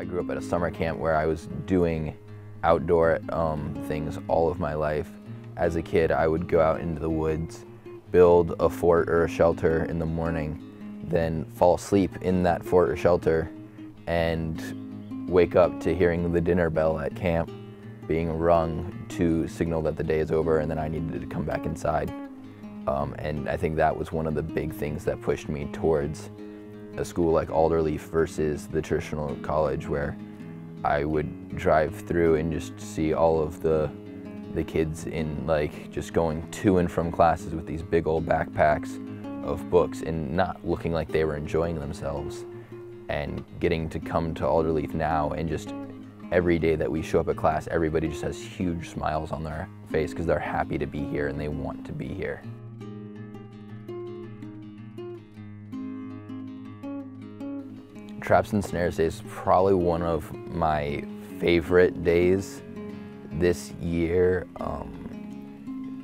I grew up at a summer camp where I was doing outdoor things all of my life. As a kid, I would go out into the woods, build a fort or a shelter in the morning, then fall asleep in that fort or shelter and wake up to hearing the dinner bell at camp being rung to signal that the day is over and then I needed to come back inside. And I think that was one of the big things that pushed me towards a school like Alderleaf versus the traditional college, where I would drive through and just see all of the kids in just going to and from classes with these big old backpacks of books and not looking like they were enjoying themselves. And getting to come to Alderleaf now, and just every day that we show up at class, everybody just has huge smiles on their face because they're happy to be here and they want to be here. Traps and Snares Day is probably one of my favorite days this year.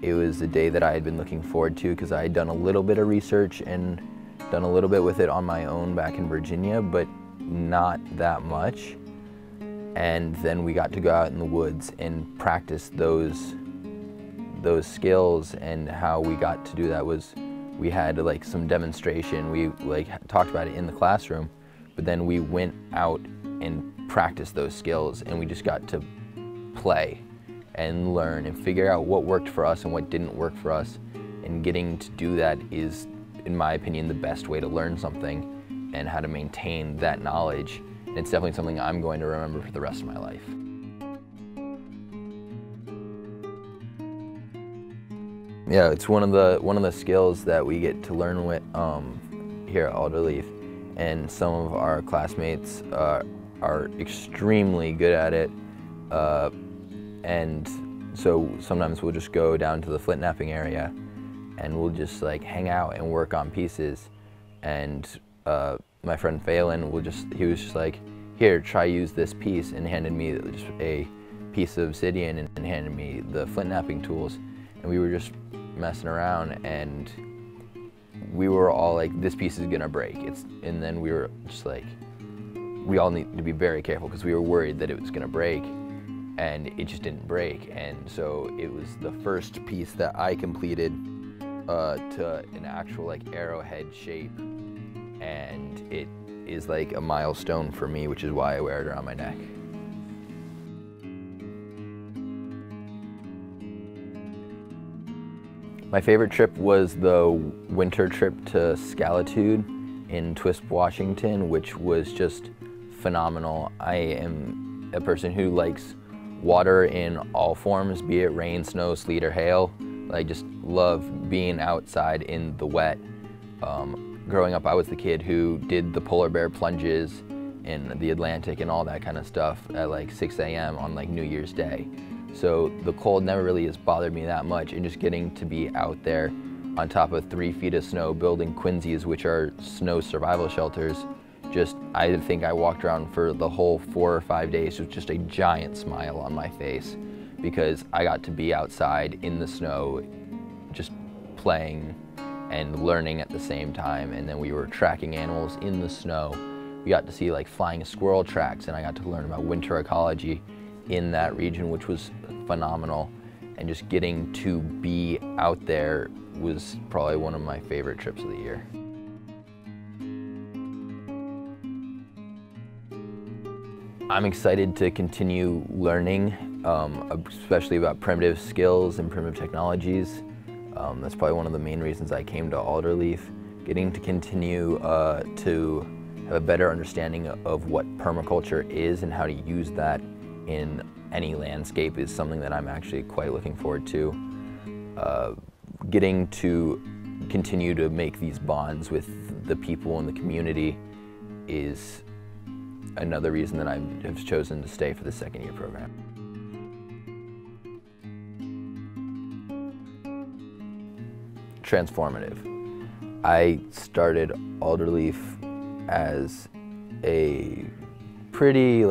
It was a day that I had been looking forward to because I had done a little bit of research and done a little bit with it on my own back in Virginia, but not that much. And then we got to go out in the woods and practice those skills, and how we got to do that was we had some demonstration. We talked about it in the classroom, but then we went out and practiced those skills, and we just got to play and learn and figure out what worked for us and what didn't work for us. And getting to do that is, in my opinion, the best way to learn something and how to maintain that knowledge. And it's definitely something I'm going to remember for the rest of my life. Yeah, it's one of the skills that we get to learn with here at Alderleaf. And some of our classmates are extremely good at it. And so sometimes we'll just go down to the flint knapping area and we'll just hang out and work on pieces. And my friend Phelan he was just like, here, try use this piece, and handed me just a piece of obsidian and handed me the flint knapping tools. And we were just messing around, and we were all like, this piece is gonna break. And then we were just like, we all need to be very careful because we were worried that it was gonna break, and it just didn't break. And so it was the first piece that I completed to an actual arrowhead shape, and it is a milestone for me, which is why I wear it around my neck. My favorite trip was the winter trip to Scalitude in Twisp, Washington, which was just phenomenal. I am a person who likes water in all forms, be it rain, snow, sleet, or hail. I just love being outside in the wet. Growing up, I was the kid who did the polar bear plunges in the Atlantic and all that kind of stuff at 6 a.m. on New Year's Day. So the cold never really has bothered me that much, and just getting to be out there on top of 3 feet of snow building quinzees, which are snow survival shelters, I think I walked around for the whole 4 or 5 days with just a giant smile on my face, because I got to be outside in the snow just playing and learning at the same time. And then we were tracking animals in the snow. We got to see flying squirrel tracks, and I got to learn about winter ecology in that region, which was phenomenal. And just getting to be out there was probably one of my favorite trips of the year. I'm excited to continue learning, especially about primitive skills and primitive technologies. That's probably one of the main reasons I came to Alderleaf. Getting to continue to have a better understanding of what permaculture is and how to use that in any landscape is something that I'm actually quite looking forward to. Getting to continue to make these bonds with the people in the community is another reason that I have chosen to stay for the second year program. Transformative. I started Alderleaf as a pretty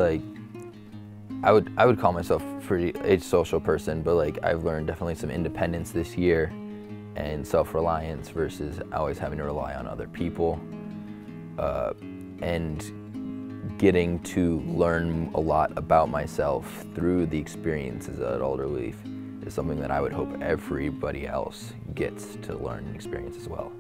I would call myself a social person, but I've learned definitely some independence this year and self-reliance versus always having to rely on other people. And getting to learn a lot about myself through the experiences at Alderleaf is something that I would hope everybody else gets to learn and experience as well.